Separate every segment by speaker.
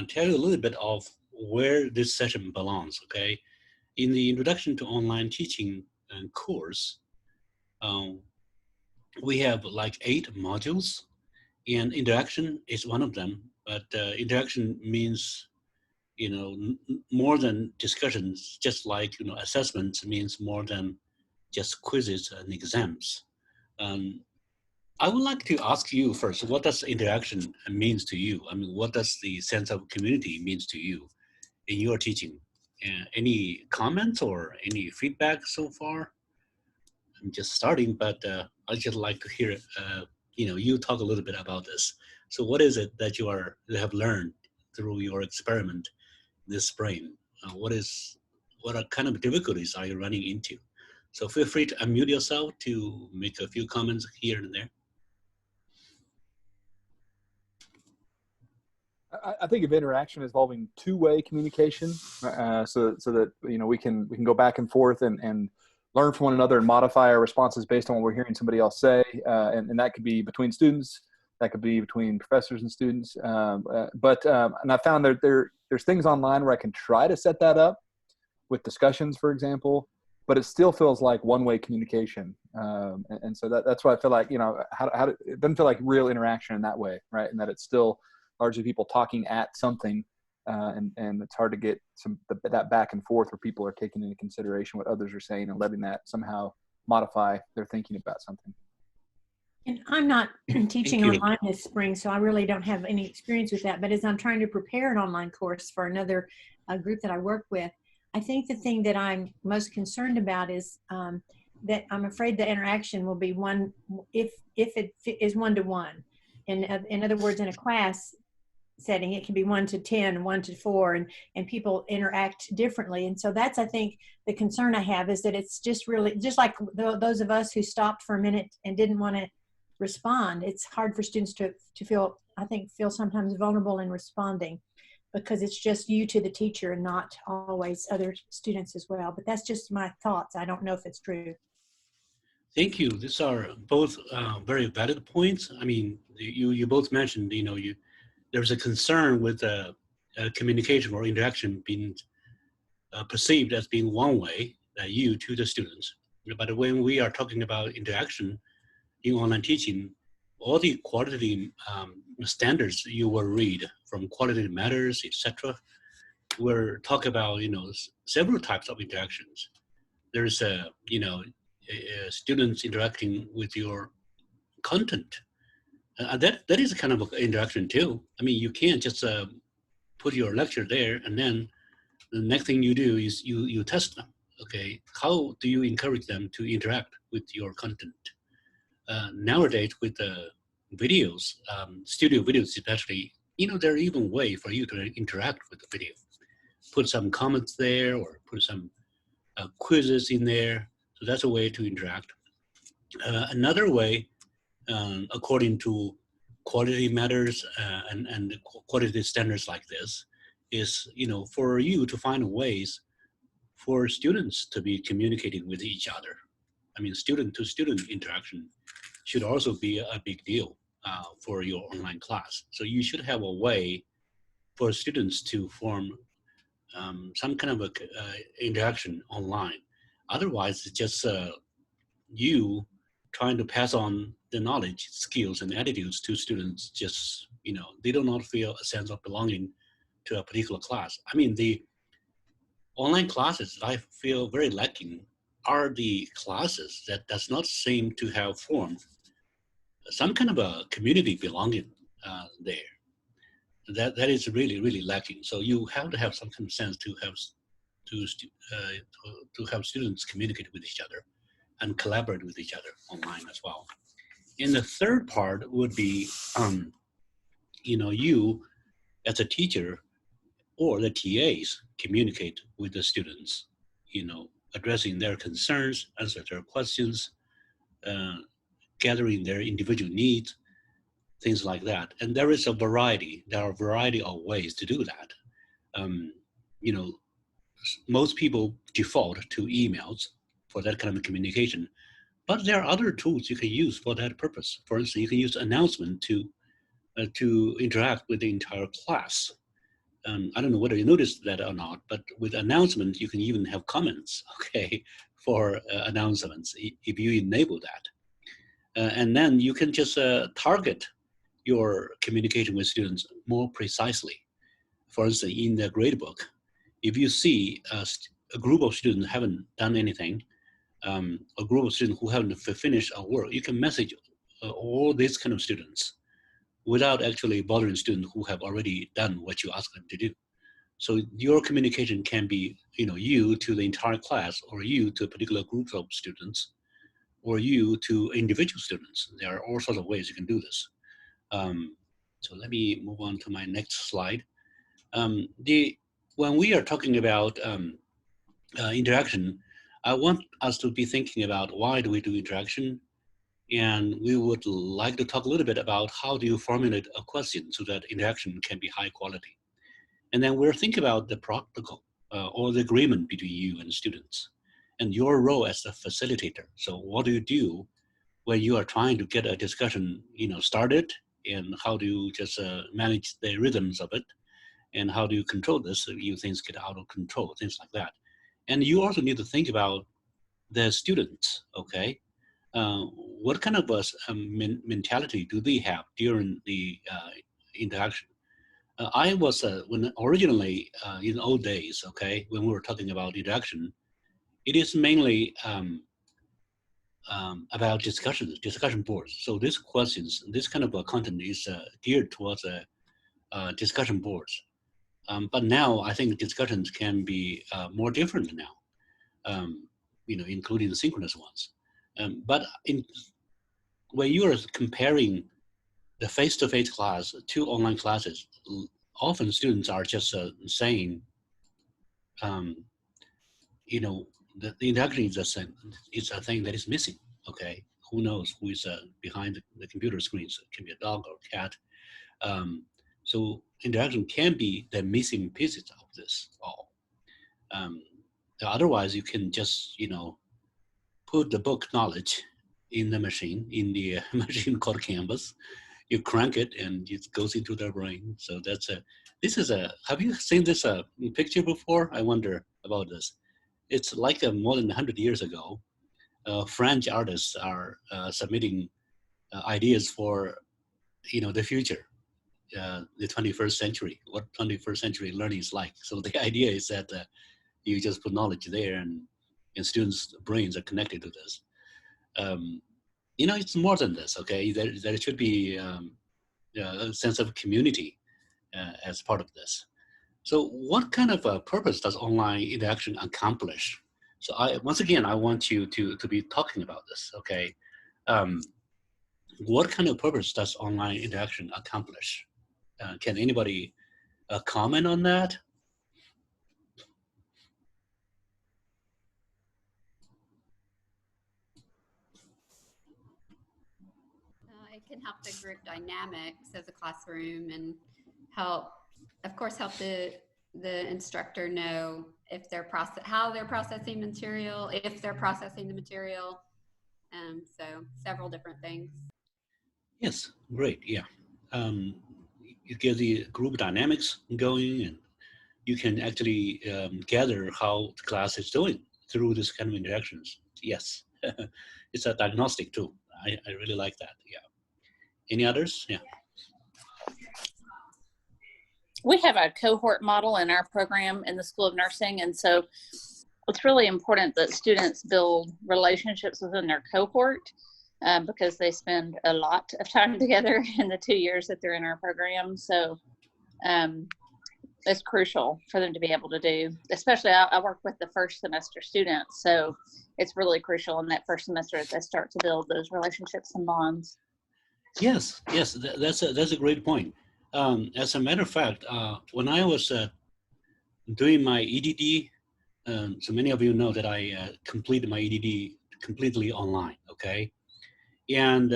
Speaker 1: tell you a little bit of where this session belongs, okay? In the Introduction to Online Teaching course, um, we have like 8 modules, and interaction is one of them. But interaction means, more than discussions, just like, assessments means more than just quizzes and exams. Um, I would like to ask you first, what does interaction means to you? I mean, what does the sense of community means to you in your teaching? Any comments or any feedback so far? I'm just starting, but I'd just like to hear, you talk a little bit about this. So what is it that you have learned through your experiment this spring? What are kind of difficulties are you running into? So feel free to unmute yourself to make a few comments here and there.
Speaker 2: I think of interaction as involving two-way communication, so that we can go back and forth and learn from one another and modify our responses based on what we're hearing somebody else say, and that could be between students, that could be between professors and students. And I found that there's things online where I can try to set that up with discussions, for example, but it still feels like one-way communication, and so that's why I feel like it doesn't feel like real interaction in that way, right? And that it's still largely people talking at something, and it's hard to get that back and forth where people are taking into consideration what others are saying and letting that somehow modify their thinking about something.
Speaker 3: And I'm not teaching online this spring, so I really don't have any experience with that. But as I'm trying to prepare an online course for another group that I work with, I think the thing that I'm most concerned about is that I'm afraid the interaction will be one, if it is one-to-one. In other words, in a class setting, it can be 1 to 10, 1 to 4, and people interact differently. And so that's, I think, the concern I have is that it's just really, just like those of us who stopped for a minute and didn't want to respond, it's hard for students to feel, I think, feel sometimes vulnerable in responding because it's just you to the teacher and not always other students as well. But that's just my thoughts. I don't know if it's true.
Speaker 1: Thank you. These are both very valid points. I mean, you both mentioned, there's a concern with communication or interaction being perceived as being one way, you to the students. But when we are talking about interaction in online teaching, all the quality standards you will read from Quality Matters, etc., we're talking about, several types of interactions. There's students interacting with your content. That is a kind of interaction too. I mean, you can't just put your lecture there and then the next thing you do is you test them. Okay, how do you encourage them to interact with your content? Nowadays with the videos, studio videos especially, there are even way for you to interact with the video. Put some comments there or put some quizzes in there. So that's a way to interact. Another way, according to Quality Matters and quality standards like this, is for you to find ways for students to be communicating with each other. I mean, student-to-student interaction should also be a big deal for your online class. So you should have a way for students to form some kind of interaction online. Otherwise, it's just you trying to pass on the knowledge, skills, and attitudes to students. Just, they do not feel a sense of belonging to a particular class. I mean, the online classes I feel very lacking are the classes that does not seem to have formed some kind of a community belonging there. That is really, really lacking. So you have to have some kind of sense to have students communicate with each other and collaborate with each other online as well. And the third part would be, you as a teacher or the TAs communicate with the students, addressing their concerns, answer their questions, gathering their individual needs, things like that. And there are a variety of ways to do that. Most people default to emails for that kind of communication, but there are other tools you can use for that purpose. For instance, you can use announcement to interact with the entire class. I don't know whether you noticed that or not, but with announcements, you can even have comments, okay, for announcements if you enable that. And then you can just target your communication with students more precisely. For instance, in the gradebook, if you see a group of students haven't done anything, a group of students who haven't finished a work, you can message all these kind of students without actually bothering students who have already done what you ask them to do. So your communication can be, you to the entire class, or you to a particular group of students, or you to individual students. There are all sorts of ways you can do this. So let me move on to my next slide. When we are talking about interaction, I want us to be thinking about why do we do interaction? And we would like to talk a little bit about how do you formulate a question so that interaction can be high quality. And then we're thinking about the protocol or the agreement between you and students and your role as a facilitator. So what do you do when you are trying to get a discussion, started, and how do you just manage the rhythms of it? And how do you control this if things get out of control, things like that. And you also need to think about the students, okay? What kind of mentality do they have during the interaction? I was, when originally in old days, okay, when we were talking about interaction, it is mainly about discussion boards. So these questions, this kind of content is geared towards discussion boards. But now I think discussions can be more different now, including the synchronous ones. But when you are comparing the face-to-face class to online classes, often students are just saying, the interaction is a thing that is missing, okay? Who knows who is behind the computer screens? It can be a dog or a cat. So interaction can be the missing pieces of this all. Otherwise, you can just, put the book knowledge in the machine, in the machine called Canvas. You crank it and it goes into their brain. So have you seen this picture before? I wonder about this. It's like more than 100 years ago, French artists are submitting ideas for, the future, the 21st century, what 21st century learning is like. So the idea is that you just put knowledge there and students' brains are connected to this. It's more than this, okay? There should be a sense of community as part of this. So what kind of a purpose does online interaction accomplish? So once again, I want you to be talking about this, okay? What kind of purpose does online interaction accomplish? Can anybody comment on that?
Speaker 4: It can help the group dynamics of the classroom and help the instructor know if how they're processing material, if they're processing the material. So several different things.
Speaker 1: Yes, great, yeah. You get the group dynamics going, and you can actually gather how the class is doing through this kind of interactions. Yes, it's a diagnostic tool. I really like that, yeah. Any others? Yeah.
Speaker 5: We have a cohort model in our program in the School of Nursing, and so it's really important that students build relationships within their cohort because they spend a lot of time together in the 2 years that they're in our program. So it's crucial for them to be able to do, especially I work with the first semester students, so it's really crucial in that first semester that they start to build those relationships and bonds.
Speaker 1: Yes, that's a great point. As a matter of fact, when I was doing my EDD, so many of you know that I completed my EDD completely online, okay? And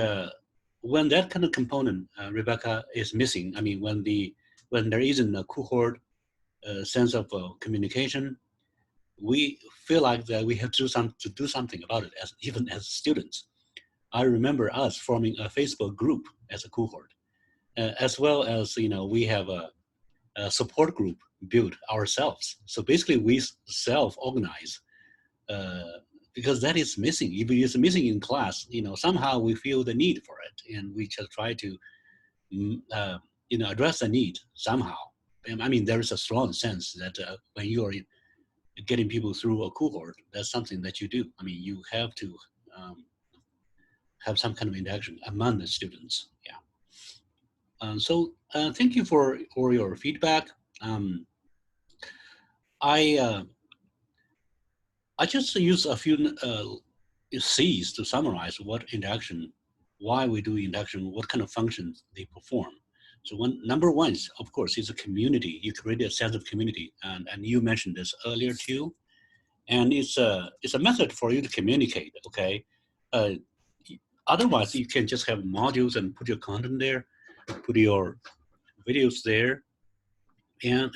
Speaker 1: when that kind of component, Rebecca, is missing, I mean, when there isn't a cohort sense of communication, we feel like that we have to do something about it, even as students. I remember us forming a Facebook group as a cohort, as well as, we have support group built ourselves. So basically we self-organize because that is missing. If it's missing in class, somehow we feel the need for it, and we just try to, address the need somehow. And I mean, there is a strong sense that when you are getting people through a cohort, that's something that you do. I mean, you have to have some kind of interaction among the students. Yeah. So thank you for your feedback. I just use a few C's to summarize what interaction, why we do interaction, what kind of functions they perform. So number one is, of course, is a community. You create a sense of community, and you mentioned this earlier too. And it's a method for you to communicate. Okay. Otherwise, you can just have modules and put your content there, put your videos there, and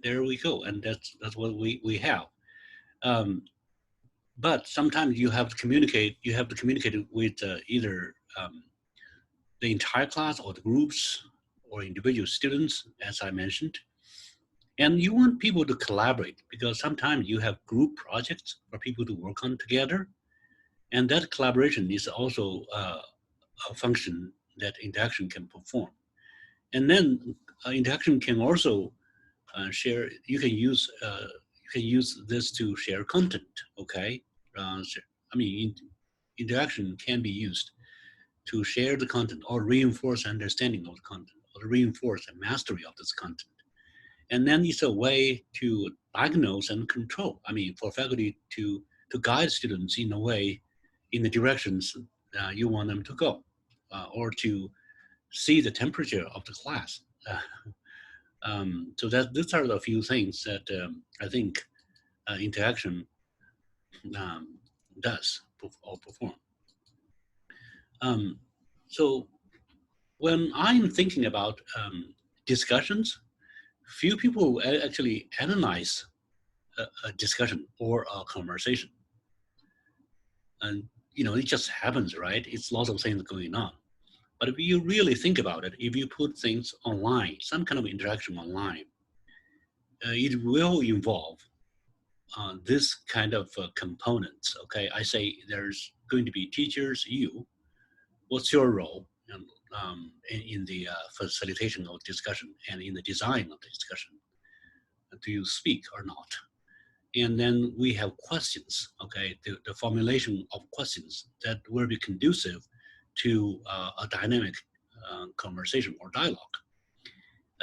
Speaker 1: there we go. And that's what we have. But sometimes you have to communicate. You have to communicate with either the entire class or the groups or individual students, as I mentioned. And you want people to collaborate, because sometimes you have group projects for people to work on together. And that collaboration is also a function that interaction can perform. And then interaction can also share. You can use this to share content. Okay, I mean, interaction can be used to share the content or reinforce understanding of the content or reinforce the mastery of this content. And then it's a way to diagnose and control. I mean, for faculty to guide students in a way, in the directions you want them to go, or to see the temperature of the class. So these are the few things that I think interaction does or perform. So when I'm thinking about discussions, few people actually analyze a discussion or a conversation. And, it just happens, right? It's lots of things going on. But if you really think about it, if you put things online, some kind of interaction online, it will involve this kind of components. Okay, I say there's going to be teachers, you. What's your role in the facilitation of discussion and in the design of the discussion? Do you speak or not? And then we have questions. Okay, the formulation of questions that will be conducive to a dynamic conversation or dialogue.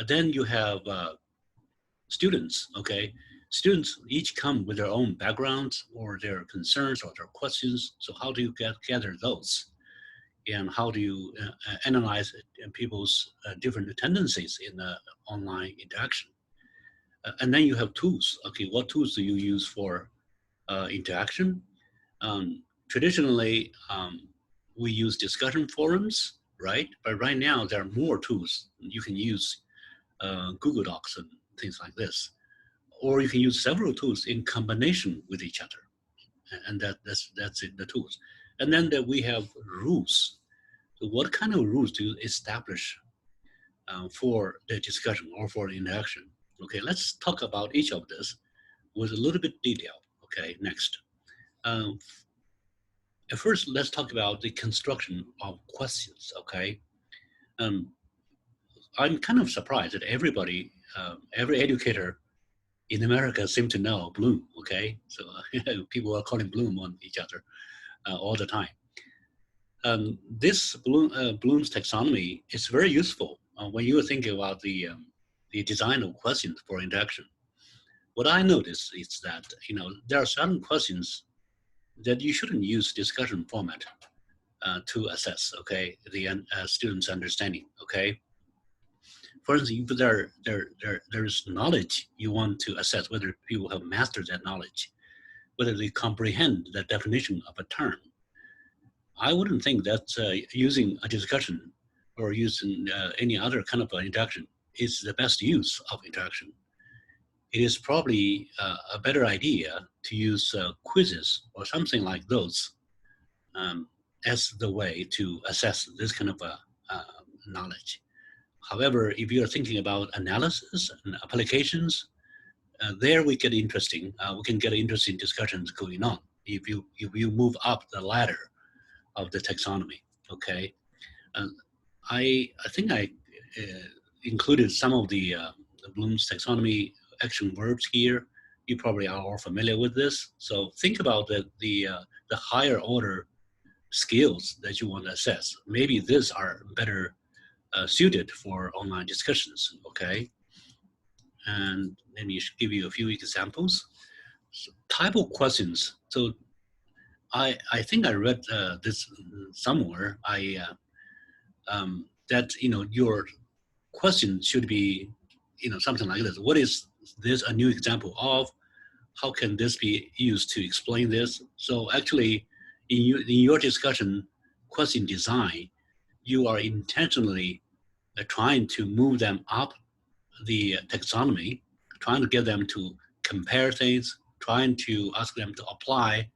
Speaker 1: Then you have students. Okay, students each come with their own backgrounds or their concerns or their questions. So how do you gather those? And how do you analyze people's different tendencies in the online interaction? And then you have tools. Okay, what tools do you use for interaction? Traditionally, we use discussion forums, right? But right now, there are more tools. You can use Google Docs and things like this. Or you can use several tools in combination with each other. And that's it, the tools. And then we have rules. So what kind of rules do you establish for the discussion or for the interaction? Okay, let's talk about each of this with a little bit detail. Okay, next. First, let's talk about the construction of questions. Okay, I'm kind of surprised that everybody, every educator in America seems to know Bloom. Okay, so people are calling Bloom on each other all the time. This Bloom's taxonomy is very useful when you are thinking about the design of questions for interaction. What I notice is that there are certain questions that you shouldn't use discussion format to assess. Okay, the students' understanding. Okay, for instance, if there's knowledge you want to assess whether people have mastered that knowledge, whether they comprehend the definition of a term. I wouldn't think that using a discussion or using any other kind of interaction is the best use of interaction. It is probably a better idea to use quizzes or something like those as the way to assess this kind of knowledge. However, if you're thinking about analysis and applications, there we get interesting. We can get interesting discussions going on if you move up the ladder of the taxonomy. Okay, I think I included some of the Bloom's taxonomy action verbs here. You probably are all familiar with this. So think about the higher order skills that you want to assess. Maybe these are better suited for online discussions. Okay, and let me give you a few examples. So, type of questions. So I think I read this somewhere. That your question should be something like this. What is this a new example of? How can this be used to explain this? So actually, in your discussion question design, you are intentionally trying to move them up the taxonomy, trying to get them to compare things, trying to ask them to apply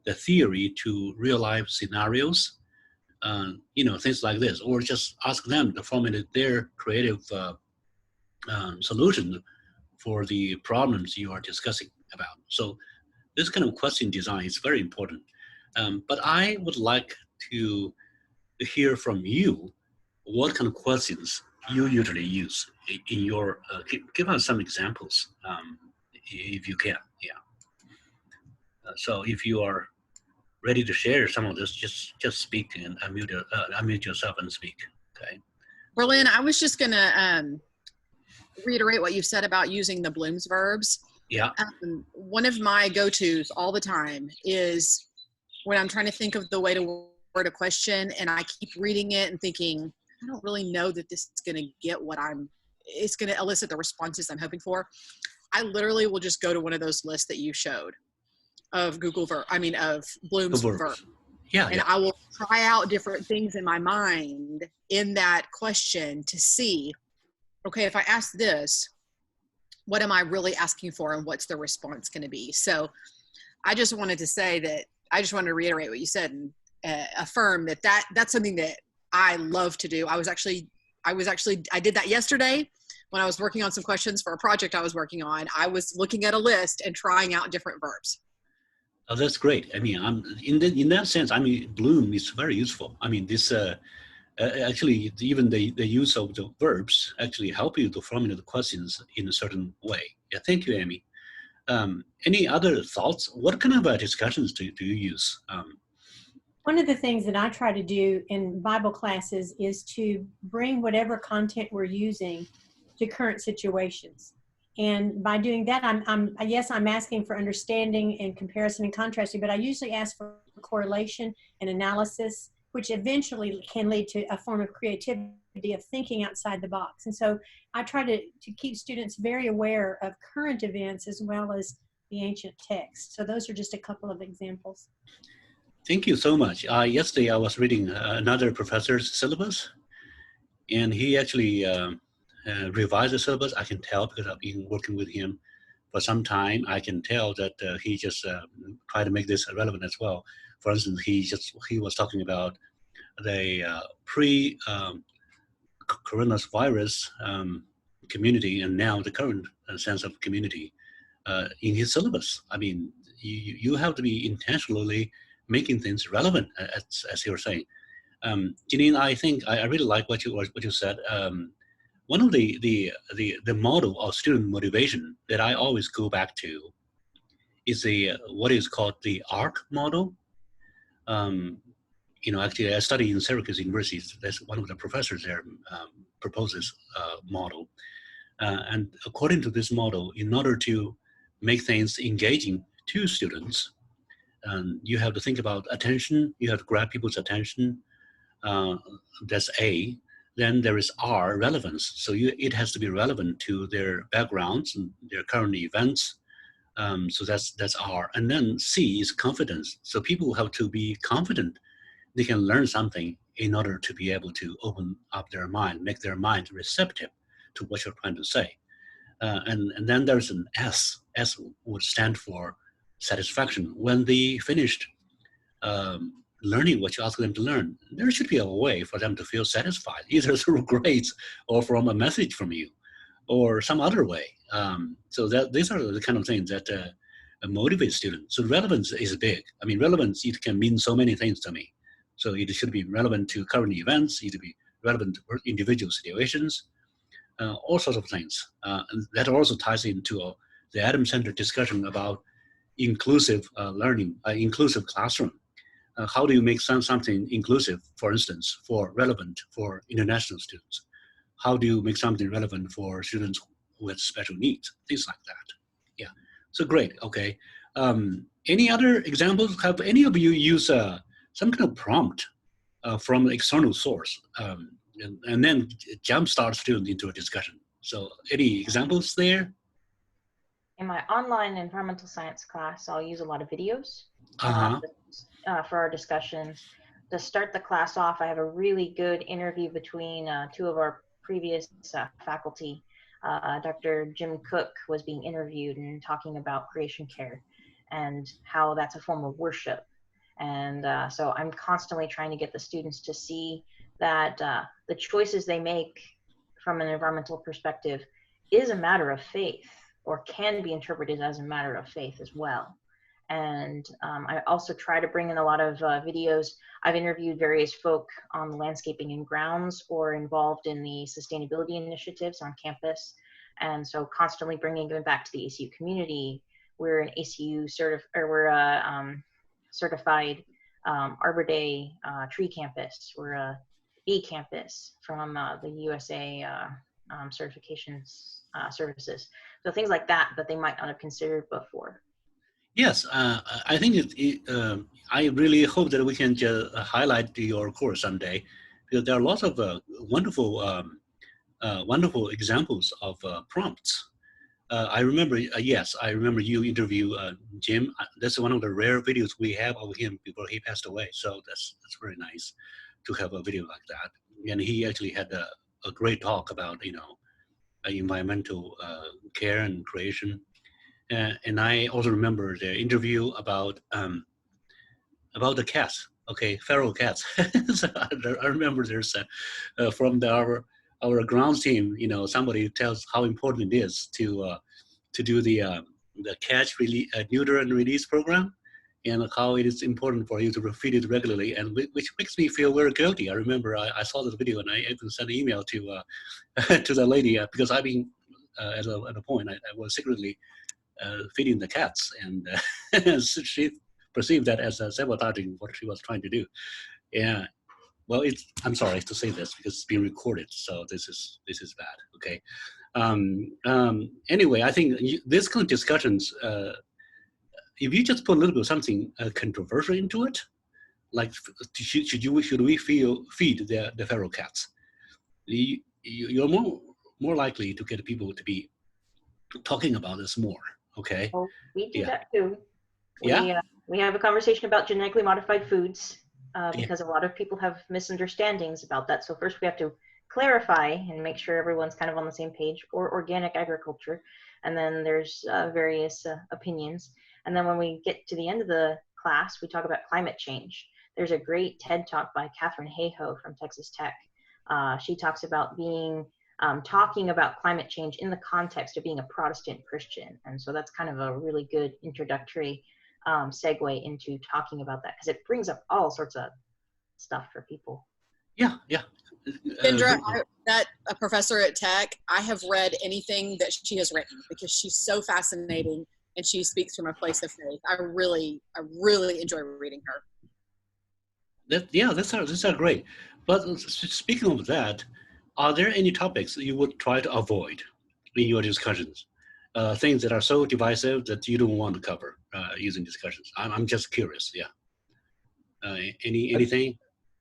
Speaker 1: the theory to real life scenarios, things like this, or just ask them to formulate their creative solution for the problems you are discussing about. So this kind of question design is very important. But I would like to hear from you what kind of questions you usually use in your, give us some examples if you can, yeah. So if you are ready to share some of this, just speak and unmute yourself and speak, okay?
Speaker 6: Berlin, I was just gonna reiterate what you said about using the Bloom's verbs.
Speaker 1: Yeah.
Speaker 6: One of my go-tos all the time is when I'm trying to think of the way to word a question and I keep reading it and thinking, I don't really know that this is going to get it's going to elicit the responses I'm hoping for. I literally will just go to one of those lists that you showed of of Bloom's verbs.
Speaker 1: Yeah.
Speaker 6: And I will try out different things in my mind in that question to see, okay, if I ask this, what am I really asking for and what's the response going to be? So I just wanted to say that I just wanted to reiterate what you said and affirm that's something that I love to do. I did that yesterday when I was working on some questions for a project I was working on. I was looking at a list and trying out different verbs.
Speaker 1: Oh, that's great. I mean, in that sense, I mean, Bloom is very useful. I mean, this actually, even the use of the verbs actually help you to formulate the questions in a certain way. Yeah, thank you, Amy. Any other thoughts? What kind of discussions do you use?
Speaker 3: One of the things that I try to do in Bible classes is to bring whatever content we're using to current situations. And by doing that, I'm asking for understanding and comparison and contrasting, but I usually ask for correlation and analysis, which eventually can lead to a form of creativity of thinking outside the box. And so I try to keep students very aware of current events as well as the ancient text. So those are just a couple of examples.
Speaker 1: Thank you so much. Yesterday I was reading another professor's syllabus, and he actually revised the syllabus. I can tell because I've been working with him for some time. I can tell that he just tried to make this relevant as well. For instance, he was talking about the pre-coronavirus community and now the current sense of community in his syllabus. I mean, you have to be intentionally making things relevant, as you were saying. Janine, I think I really like what you said. One of the model of student motivation that I always go back to is what is called the ARC model. Actually, I study in Syracuse University. That's one of the professors there proposes model. And according to this model, in order to make things engaging to students, you have to think about attention. You have to grab people's attention. That's A. Then there is R, relevance. So it has to be relevant to their backgrounds and their current events. So that's R. And then C is confidence. So people have to be confident they can learn something in order to be able to open up their mind, make their mind receptive to what you're trying to say. And then there's an S. S would stand for satisfaction. When they finished learning what you ask them to learn, there should be a way for them to feel satisfied, either through grades or from a message from you or some other way. So that these are the kind of things that motivate students. So relevance is big. I mean, relevance, it can mean so many things to me. So it should be relevant to current events, it should be relevant to individual situations, all sorts of things. And that also ties into the Adam-centered discussion about inclusive learning, inclusive classroom. How do you make something inclusive, for instance, for relevant for international students? How do you make something relevant for students who have special needs? Things like that. Yeah. So great. Okay. Any other examples? Have any of you used some kind of prompt from an external source and then jumpstart students into a discussion? So any examples there?
Speaker 7: In my online environmental science class, I'll use a lot of videos
Speaker 1: Uh-huh.
Speaker 7: for our discussions. To start the class off, I have a really good interview between two of our previous faculty. Dr. Jim Cook was being interviewed and talking about creation care and how that's a form of worship. And so I'm constantly trying to get the students to see that the choices they make from an environmental perspective is a matter of faith, or can be interpreted as a matter of faith as well. And I also try to bring in a lot of videos. I've interviewed various folk on landscaping and grounds or involved in the sustainability initiatives on campus. And so constantly bringing them back to the ACU community. We're an ACU certified Arbor Day tree campus. We're a bee campus from the USA certifications services. So things like that they might not have considered before.
Speaker 1: Yes, I think I really hope that we can just highlight your course someday, because there are lots of wonderful, wonderful examples of prompts. I remember, yes, I remember you interview Jim. That's one of the rare videos we have of him before he passed away. So that's very nice to have a video like that. And he actually had a great talk about, environmental care and creation. And I also remember the interview about the cats. Okay, feral cats. So I remember there's from our grounds team. Somebody tells how important it is to do the catch, neuter and release program, and how it is important for you to feed it regularly, and which makes me feel very guilty. I remember I saw this video and I even sent an email to to the lady because I've been at a point I was secretly feeding the cats, and she perceived that as sabotaging what she was trying to do. Yeah, well, I'm sorry to say this because it's being recorded, so this is bad. Okay. Anyway, I think this kind of discussions, if you just put a little bit of something controversial into it, like should we feed the feral cats, you're more likely to get people to be talking about this more. Okay.
Speaker 7: Well, we do that too.
Speaker 1: Yeah.
Speaker 7: We have a conversation about genetically modified foods because a lot of people have misunderstandings about that. So first we have to clarify and make sure everyone's kind of on the same page, or organic agriculture. And then there's various opinions. And then when we get to the end of the class, we talk about climate change. There's a great TED talk by Katherine Hayhoe from Texas Tech. She talks about talking about climate change in the context of being a Protestant Christian. And so that's kind of a really good introductory segue into talking about that, because it brings up all sorts of stuff for people.
Speaker 1: Yeah.
Speaker 6: Kendra, that a professor at Tech, I have read anything that she has written because she's so fascinating and she speaks from a place of faith. I really enjoy reading her.
Speaker 1: These are great. But speaking of that, are there any topics that you would try to avoid in your discussions? Things that are so divisive that you don't want to cover using discussions? I'm just curious. Yeah. Anything?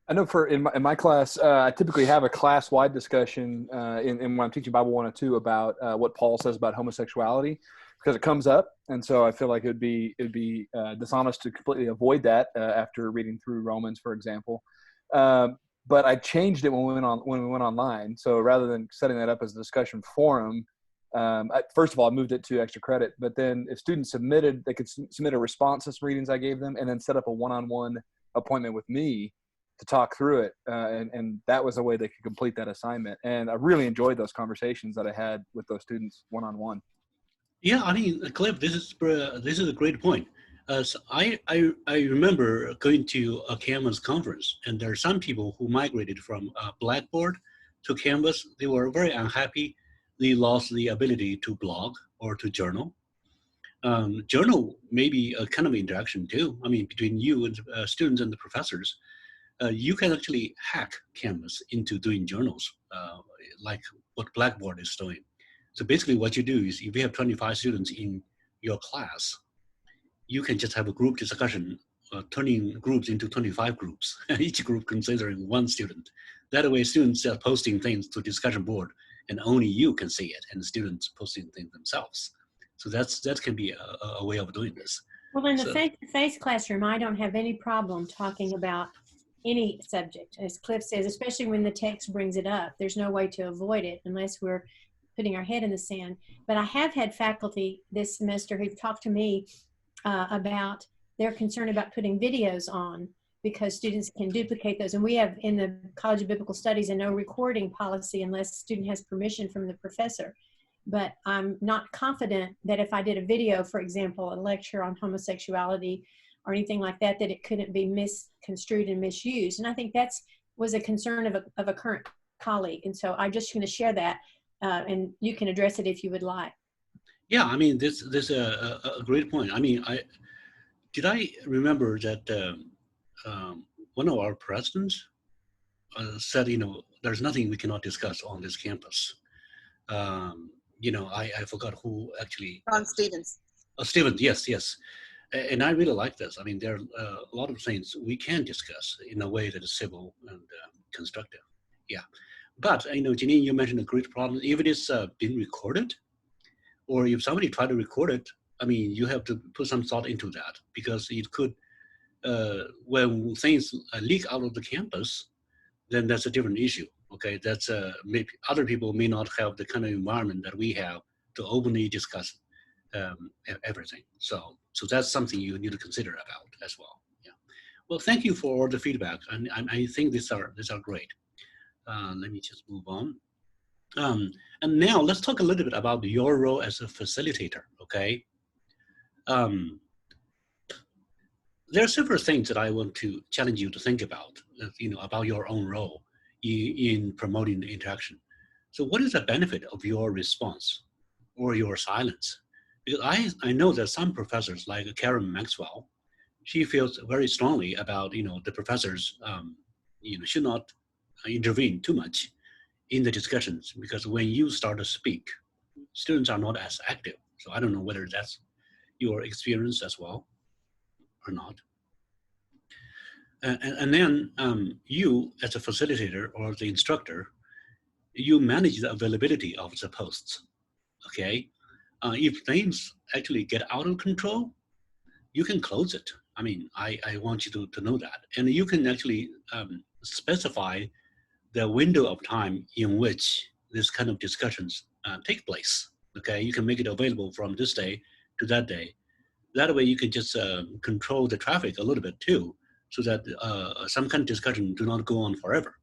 Speaker 2: I know in my class, I typically have a class-wide discussion in when I'm teaching Bible 102 about what Paul says about homosexuality, because it comes up, and so I feel like it'd be dishonest to completely avoid that after reading through Romans, for example. But I changed it when we went online. So rather than setting that up as a discussion forum, first of all, I moved it to extra credit. But then if students submitted, they could submit a response to some readings I gave them, and then set up a one-on-one appointment with me to talk through it. And that was a way they could complete that assignment. And I really enjoyed those conversations that I had with those students one-on-one.
Speaker 1: Yeah, I mean, Cliff, this is a great point. So I remember going to a Canvas conference, and there are some people who migrated from Blackboard to Canvas. They were very unhappy. They lost the ability to blog or to journal. Journal may be a kind of interaction too. I mean, between you and students and the professors, you can actually hack Canvas into doing journals, like what Blackboard is doing. So basically what you do is if you have 25 students in your class, you can just have a group discussion, turning groups into 25 groups, each group considering one student. That way students are posting things to discussion board and only you can see it, and the students posting things themselves. So that can be a way of doing this.
Speaker 3: Well, in the face-to-face classroom, I don't have any problem talking about any subject. As Cliff says, especially when the text brings it up, there's no way to avoid it unless we're putting our head in the sand. But I have had faculty this semester who've talked to me about their concern about putting videos on because students can duplicate those. And we have in the College of Biblical Studies a no recording policy unless the student has permission from the professor. But I'm not confident that if I did a video, for example, a lecture on homosexuality or anything like that, that it couldn't be misconstrued and misused. And I think that's was a concern of a current colleague. And so I'm just going to share that. And you can address it if you would like. Yeah,
Speaker 1: I mean, this is a great point. I mean, I remember that one of our presidents said, there's nothing we cannot discuss on this campus. I forgot who actually.
Speaker 6: Ron Stevens.
Speaker 1: Stevens, yes. And I really like this. I mean, there are a lot of things we can discuss in a way that is civil and constructive. Yeah. But, Janine, you mentioned a great problem. If it is being recorded, or if somebody tried to record it, I mean, you have to put some thought into that because it could, when things leak out of the campus, then that's a different issue. Okay, that's maybe other people may not have the kind of environment that we have to openly discuss everything. So that's something you need to consider about as well. Yeah. Well, thank you for the feedback, and I think these are great. Let me just move on. And now let's talk a little bit about your role as a facilitator, okay? There are several things that I want to challenge you to think about, about your own role in promoting the interaction. So what is the benefit of your response or your silence? Because I know that some professors like Karen Maxwell, she feels very strongly about, the professors, should not intervene too much in the discussions because when you start to speak, students are not as active. So I don't know whether that's your experience as well or not. And then you as a facilitator or the instructor, you manage the availability of the posts, okay? If things actually get out of control, you can close it. I mean, I want you to know that. And you can actually specify the window of time in which this kind of discussions take place, okay? You can make it available from this day to that day. That way you can just control the traffic a little bit too, so that some kind of discussion do not go on forever.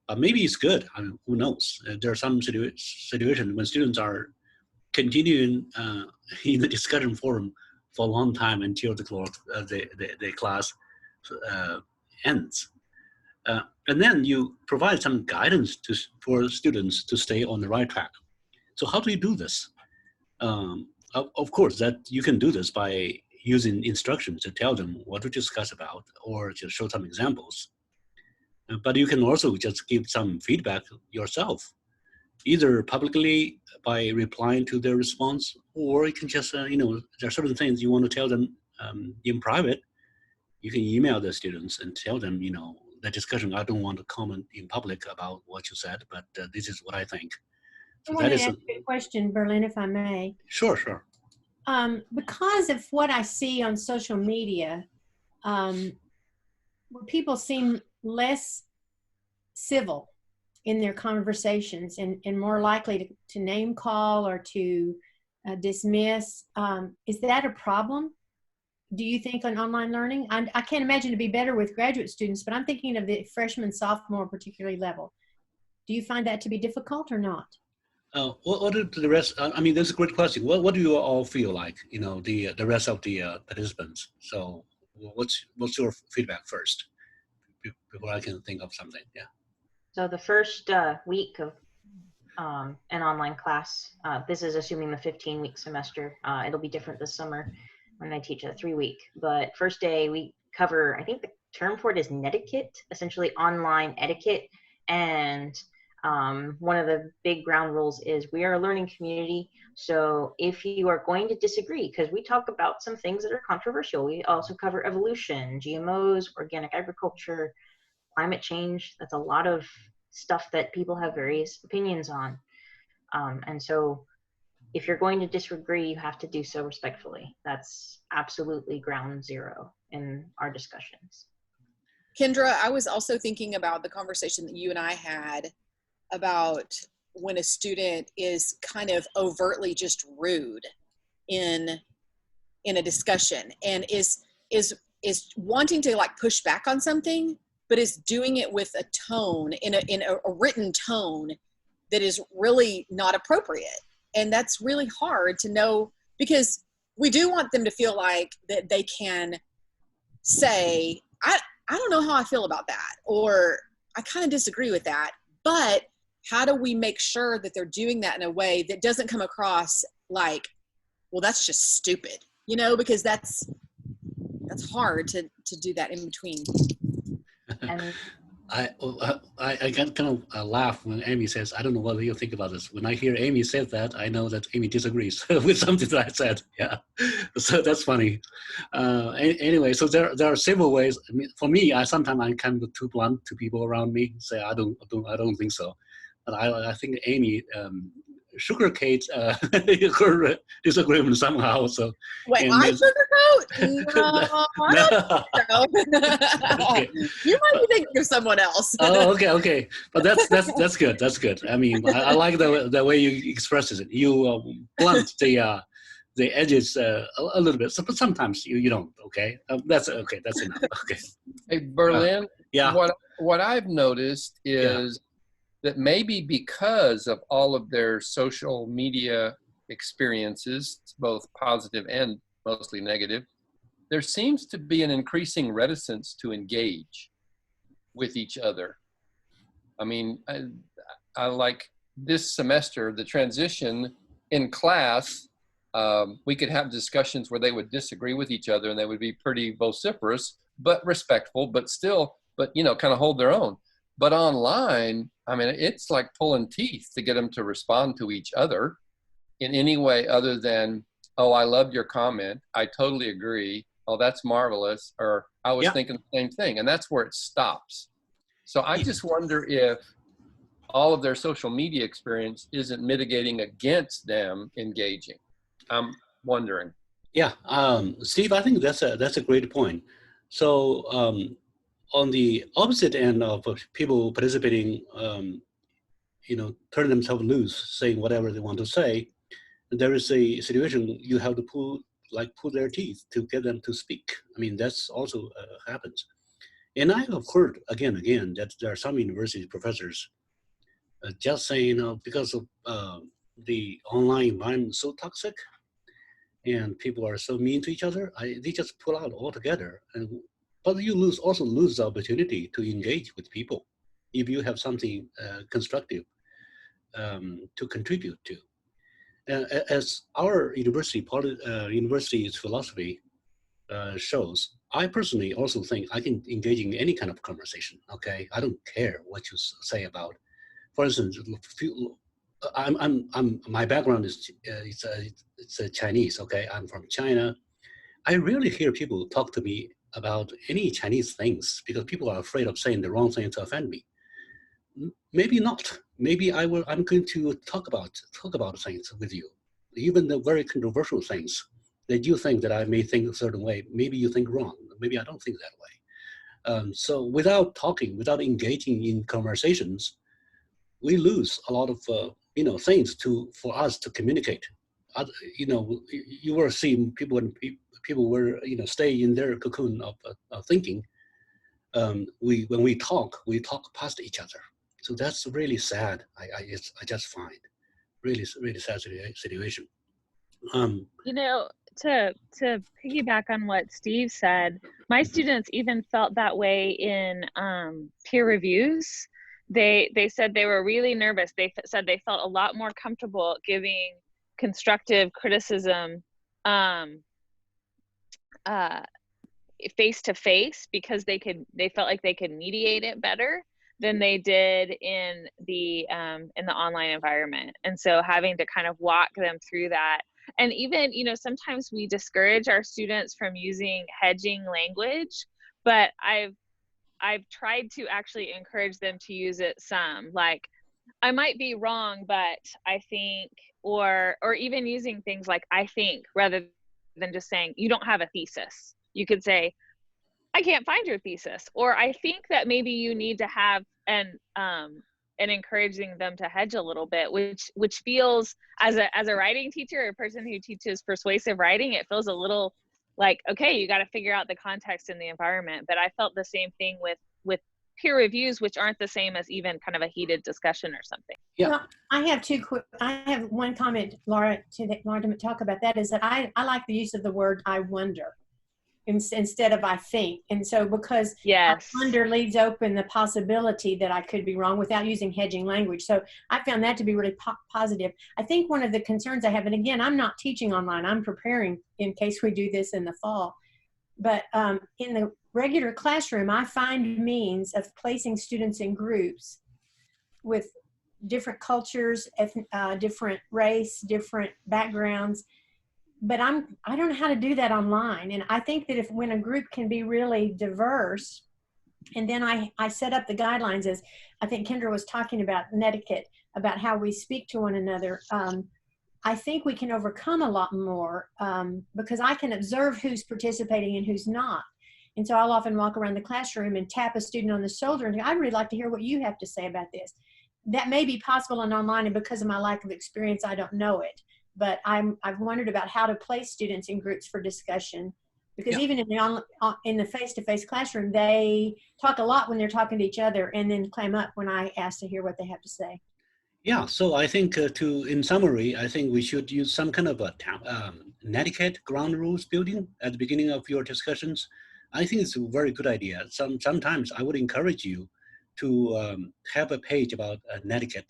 Speaker 1: But maybe it's good, I mean, who knows? There are some situations when students are continuing in the discussion forum for a long time until the class ends. And then you provide some guidance for students to stay on the right track. So how do you do this? Of course, that you can do this by using instructions to tell them what to discuss about or just show some examples. But you can also just give some feedback yourself, either publicly by replying to their response, or you can just, there are certain things you want to tell them in private. You can email the students and tell them, the discussion, I don't want to comment in public about what you said, but this is what I think. So
Speaker 3: I want to ask you a question, Berlin, if I may.
Speaker 1: Sure.
Speaker 3: Because of what I see on social media, where people seem less civil in their conversations and more likely to name call or to dismiss, is that a problem? do you think on online learning? I can't imagine it'd be better with graduate students, but I'm thinking of the freshman, sophomore, particularly level. Do you find that to be difficult or not?
Speaker 1: What do the rest? I mean, that's a great question. What do you all feel like? You know, the rest of the participants. So, what's your feedback first before I can think of something? Yeah.
Speaker 7: So the first week of an online class, this is assuming the 15-week semester. It'll be different this summer when I teach a 3-week. But first day we cover, I think the term for it is netiquette, essentially online etiquette. And one of the big ground rules is we are a learning community. So if you are going to disagree, because we talk about some things that are controversial, we also cover evolution, GMOs, organic agriculture, climate change. That's a lot of stuff that people have various opinions on. And so if you're going to disagree, you have to do so respectfully. That's absolutely ground zero in our discussions.
Speaker 6: Kendra, I was also thinking about the conversation that you and I had about when a student is kind of overtly just rude in a discussion and is wanting to like push back on something, but is doing it with a tone in a written tone that is really not appropriate. And that's really hard to know, because we do want them to feel like that they can say, I don't know how I feel about that, or I kind of disagree with that. But how do we make sure that they're doing that in a way that doesn't come across like, well, that's just stupid, you know, because that's hard to do that in between.
Speaker 7: And
Speaker 1: I got kind of a laugh when Amy says, I don't know what you think about this. When I hear Amy say that, I know that Amy disagrees with something that I said. Yeah, so that's funny. Anyway, so there are several ways. I mean, for me, sometimes I'm kind of too blunt to people around me. Say I don't think so, but I think Amy sugarcoats her disagreement somehow. So
Speaker 6: wait, I sugarcoat? No, I don't think so.
Speaker 1: Okay.
Speaker 6: You might be thinking of someone else.
Speaker 1: Oh, okay. But that's good. That's good. I mean, I like the way you express it. You blunt the edges a little bit. So, but sometimes you don't. Okay, that's okay. That's enough. Okay.
Speaker 8: Hey, Berlin.
Speaker 1: Yeah.
Speaker 8: What I've noticed is that maybe because of all of their social media experiences, both positive and mostly negative, there seems to be an increasing reticence to engage with each other. I mean, I like this semester, the transition in class, we could have discussions where they would disagree with each other and they would be pretty vociferous, but respectful, but you know, kind of hold their own. But online, I mean, it's like pulling teeth to get them to respond to each other in any way other than, oh, I loved your comment. I totally agree. Oh, that's marvelous. Or I was thinking the same thing. And that's where it stops. So I just wonder if all of their social media experience isn't mitigating against them engaging. I'm wondering.
Speaker 1: Yeah, Steve, I think that's a great point. So on the opposite end of people participating, you know, turn themselves loose, saying whatever they want to say, there is a situation you have to pull their teeth to get them to speak. I mean, that's also happens. And I have heard again that there are some university professors just saying, you know, because of the online environment so toxic and people are so mean to each other, they just pull out altogether. But you also lose the opportunity to engage with people if you have something constructive to contribute to. As our university's philosophy shows, I personally also think I can engage in any kind of conversation. Okay, I don't care what you say about. For instance, my background is it's Chinese. Okay, I'm from China. I rarely hear people talk to me about any Chinese things because people are afraid of saying the wrong thing to offend me. Maybe not. Maybe I'm going to talk about things with you, even the very controversial things that you think that I may think a certain way. Maybe you think wrong. Maybe I don't think that way. So without talking, without engaging in conversations, we lose a lot of things for us to communicate. you know, you were seeing people when people were, you know, stay in their cocoon of thinking. When we talk past each other. So that's really sad. I just find really sad situation.
Speaker 9: You know, to piggyback on what Steve said, my students even felt that way in peer reviews. They said they were really nervous. They said they felt a lot more comfortable giving constructive criticism face to face because they felt like they could mediate it better than they did in the online environment. And so having to kind of walk them through that. And even, you know, sometimes we discourage our students from using hedging language, but I've tried to actually encourage them to use it some. Like, I might be wrong, but I think, or even using things like I think rather than just saying you don't have a thesis. You could say, I can't find your thesis, or I think that maybe you need to have, and encouraging them to hedge a little bit, which feels as a writing teacher, or a person who teaches persuasive writing, it feels a little like, okay, you got to figure out the context and the environment. But I felt the same thing with peer reviews, which aren't the same as even kind of a heated discussion or something.
Speaker 1: Yeah.
Speaker 3: Well, I have one comment, Laura, to talk about that, is that I like the use of the word I wonder instead of I think. And so because
Speaker 9: yes,
Speaker 3: I wonder leaves open the possibility that I could be wrong without using hedging language. So I found that to be really positive. I think one of the concerns I have, and again, I'm not teaching online, I'm preparing in case we do this in the fall, but in the regular classroom, I find means of placing students in groups with different cultures, different race, different backgrounds. But I don't know how to do that online. And I think that when a group can be really diverse, and then I set up the guidelines, as I think Kendra was talking about, etiquette, about how we speak to one another. I think we can overcome a lot more because I can observe who's participating and who's not. And so I'll often walk around the classroom and tap a student on the shoulder and go, I'd really like to hear what you have to say about this. That may be possible in online, and because of my lack of experience, I don't know it. But I've wondered about how to place students in groups for discussion, because even in the face-to-face classroom, they talk a lot when they're talking to each other and then clam up when I ask to hear what they have to say.
Speaker 1: Yeah, so I think in summary, I think we should use some kind of a etiquette ground rules building at the beginning of your discussions. I think it's a very good idea. Sometimes I would encourage you to have a page about etiquette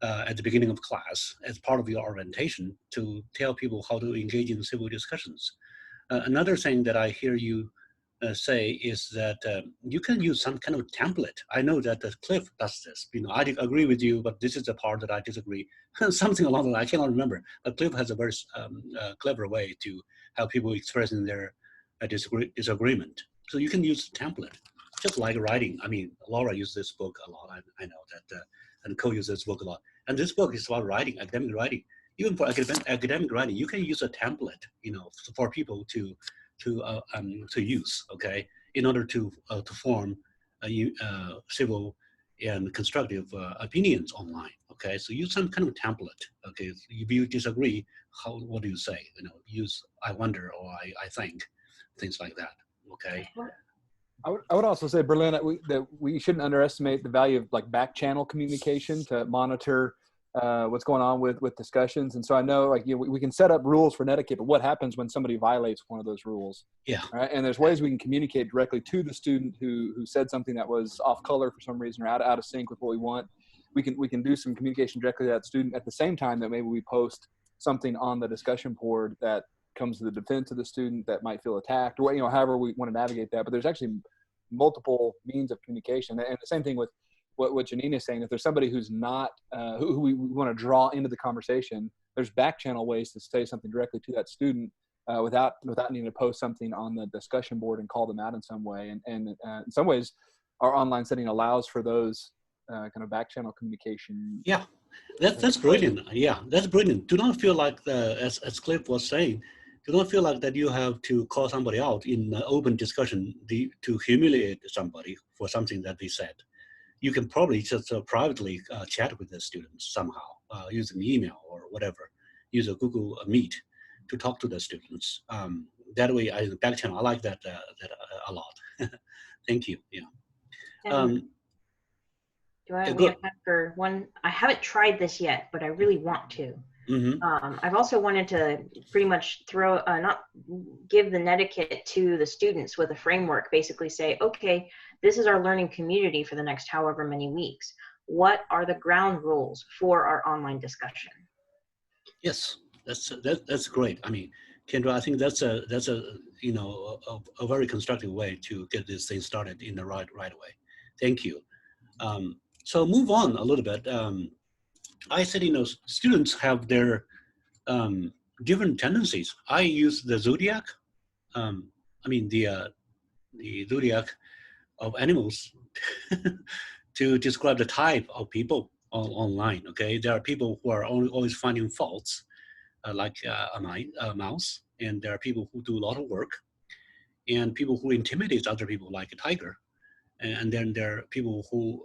Speaker 1: at the beginning of class as part of your orientation to tell people how to engage in civil discussions. Another thing that I hear you say is that you can use some kind of template. I know that Cliff does this. You know, I agree with you, but this is the part that I disagree. Something along the line, I cannot remember. But Cliff has a very clever way to have people expressing their disagreement. So you can use a template, just like writing. I mean, Laura used this book a lot. I know that, and Co uses this book a lot. And this book is about writing, academic writing. Even for academic writing, you can use a template, you know, for people to use, okay, in order to form civil and constructive opinions online, okay. So use some kind of template, okay. If you disagree, what do you say? You know, use I wonder or I think, things like that, okay.
Speaker 2: I would also say, Berlin, that we shouldn't underestimate the value of like back channel communication to monitor what's going on with discussions. And so I know, like, you know, we can set up rules for etiquette, but what happens when somebody violates one of those rules? Yeah. Right? And there's ways we can communicate directly to the student who said something that was off color for some reason or out of sync with what we want. We can do some communication directly to that student at the same time that maybe we post something on the discussion board that comes to the defense of the student that might feel attacked, or, you know, however we want to navigate that. But there's actually multiple means of communication. And the same thing with what Janine is saying. If there's somebody who's not, who we want to draw into the conversation, there's back channel ways to say something directly to that student without needing to post something on the discussion board and call them out in some way. And in some ways, our online setting allows for those kind of back channel communication.
Speaker 1: Yeah, that's brilliant. Yeah, that's brilliant. Do not feel like, as Cliff was saying, do not feel like that you have to call somebody out in open discussion to humiliate somebody for something that they said. You can probably just privately chat with the students somehow using email or whatever, use a Google Meet to talk to the students. That way, back channel, I like that a lot. Thank you. Yeah.
Speaker 7: And do I we have time for one? I haven't tried this yet, but I really want to. I've also wanted to pretty much not give the netiquette to the students with a framework, basically say, okay, this is our learning community for the next however many weeks. What are the ground rules for our online discussion?
Speaker 1: Yes, that's great. I mean, Kendra, I think that's a you know a very constructive way to get this thing started in the right way. Thank you. So move on a little bit. I said, you know, students have their different tendencies. I use the zodiac. I mean the zodiac of animals to describe the type of people online. Okay, there are people who are always finding faults, like a mouse, and there are people who do a lot of work, and people who intimidate other people, like a tiger, and then there are people who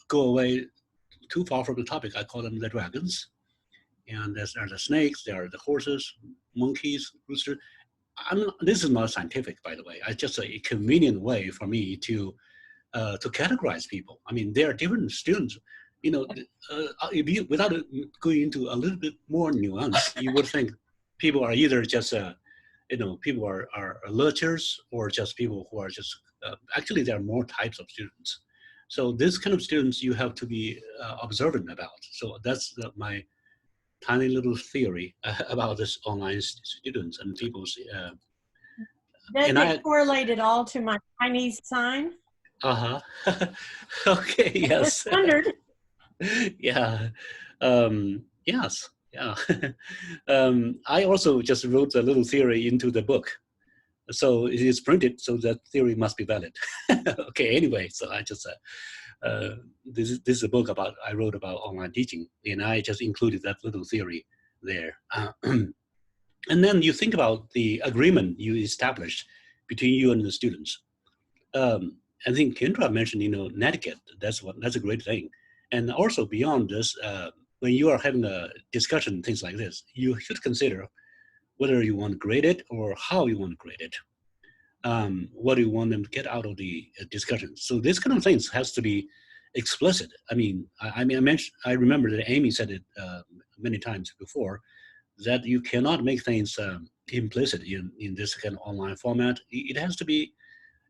Speaker 1: go away too far from the topic. I call them the dragons, and there are the snakes, there are the horses, monkeys, roosters. This is not scientific, by the way. It's just a convenient way for me to categorize people. I mean, there are different students. You know, without going into a little bit more nuance, you would think people are either just, you know, people are lurchers, or just people who are just, actually there are more types of students. So this kind of students you have to be observant about. So that's my tiny little theory about this online students and people's.
Speaker 3: Does it correlate at all to my Chinese sign?
Speaker 1: Okay. Yes.
Speaker 3: I wondered.
Speaker 1: Yeah. Yes. Yeah. I also just wrote a little theory into the book, so it is printed, so that theory must be valid. Okay. Anyway, so I just this is a book I wrote about online teaching, and I just included that little theory there. And then you think about the agreement you established between you and the students. I think Kendra mentioned, you know, netiquette. That's a great thing. And also beyond this, when you are having a discussion, things like this, you should consider whether you want to grade it or how you want to grade it. What do you want them to get out of the discussion? So this kind of things has to be explicit. I mean, I remember that Amy said it many times before, that you cannot make things implicit in this kind of online format. It has to be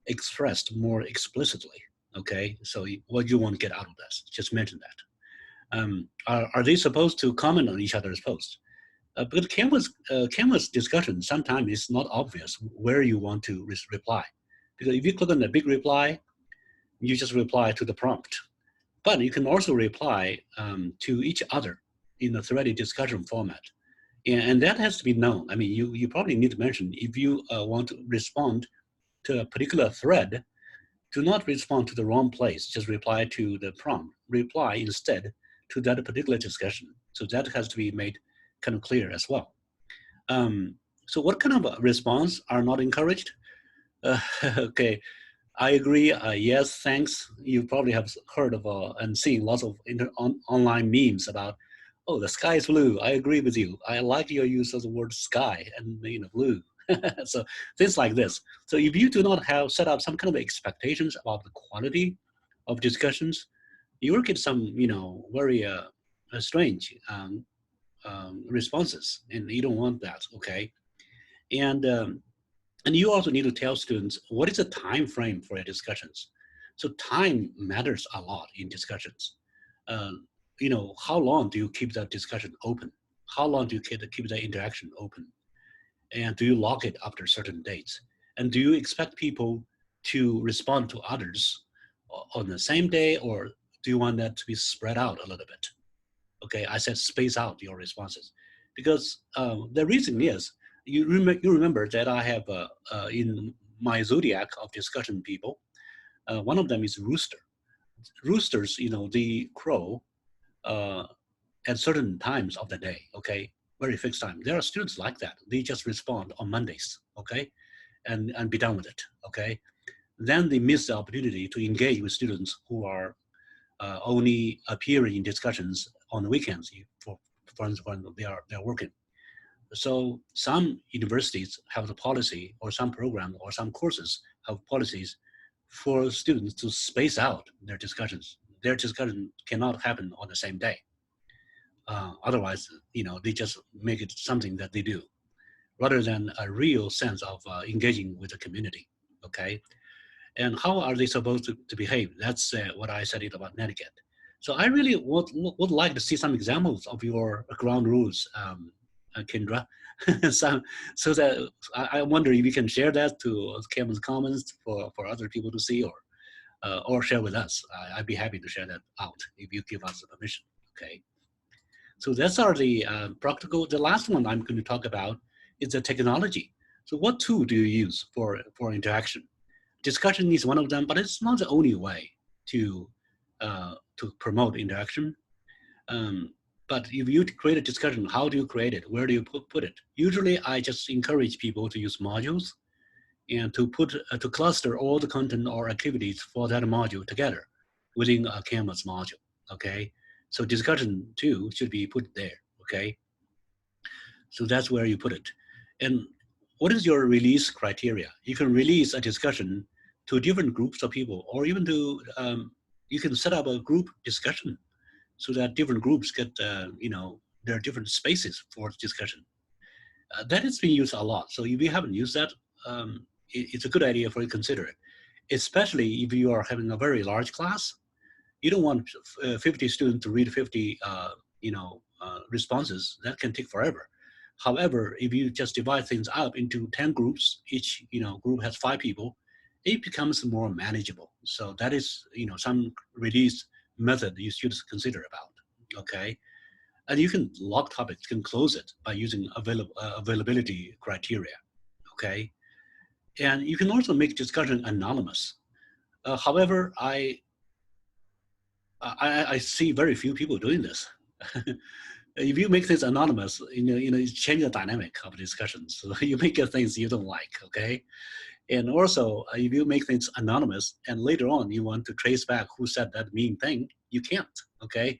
Speaker 1: expressed more explicitly. Okay, so what do you want to get out of this? Just mention that. Are they supposed to comment on each other's posts? But Canvas discussion sometimes it's not obvious where you want to reply, because if you click on the big reply, you just reply to the prompt. But you can also reply to each other in a threaded discussion format, and that has to be known. I mean, you probably need to mention if you want to respond to a particular thread, do not respond to the wrong place. Just reply to the prompt. Reply instead to that particular discussion. So that has to be made kind of clear as well. So what kind of response are not encouraged? Okay, I agree. Yes, thanks. You probably have heard of and seen lots of online memes about, oh, the sky is blue. I agree with you. I like your use of the word sky and, you know, blue. So things like this. So if you do not have set up some kind of expectations about the quality of discussions, you will get some, you know, very strange responses, and you don't want that. Okay, and you also need to tell students what is the time frame for your discussions. So time matters a lot in discussions. You know, how long do you keep that discussion open? How long do you keep the interaction open? And do you lock it after certain dates? And do you expect people to respond to others on the same day, or do you want that to be spread out a little bit? Okay, I said space out your responses, because the reason is, you remember that I have in my zodiac of discussion people, one of them is rooster. Roosters, you know, they crow at certain times of the day, okay? Very fixed time. There are students like that. They just respond on Mondays, okay? And be done with it, okay? Then they miss the opportunity to engage with students who are only appearing in discussions on the weekends, for instance, when they're working. So some universities have the policy, or some program or some courses have policies for students to space out their discussions. Their discussion cannot happen on the same day. Otherwise, they just make it something that they do, rather than a real sense of engaging with the community. Okay, and how are they supposed to behave? That's what I said about netiquette. So I really would like to see some examples of your ground rules, Kendra. so that I wonder if you can share that to Campus Commons for other people to see, or share with us. I'd be happy to share that out if you give us the permission. Okay. So that's the practical. The last one I'm going to talk about is the technology. So what tool do you use for interaction? Discussion is one of them, but it's not the only way to promote interaction. But if you create a discussion, how do you create it? Where do you put it? Usually, I just encourage people to use modules and to cluster all the content or activities for that module together within a Canvas module. Okay, so discussion too should be put there. Okay, so that's where you put it. And what is your release criteria? You can release a discussion to different groups of people, or even to you can set up a group discussion so that different groups get there are different spaces for discussion. That has been used a lot. So if you haven't used that, it's a good idea for you to consider it, especially if you are having a very large class. You don't want 50 students to read 50 responses. That can take forever. However, if you just divide things up into 10 groups, each group has 5 people, it becomes more manageable. So that is some release method you should consider about. Okay, and you can lock topics, you can close it by using availability criteria. Okay, and you can also make discussion anonymous. However, I see very few people doing this. If you make things anonymous, you change the dynamic of discussions. So you make things you don't like. Okay, and also if you make things anonymous and later on you want to trace back who said that mean thing, you can't. Okay,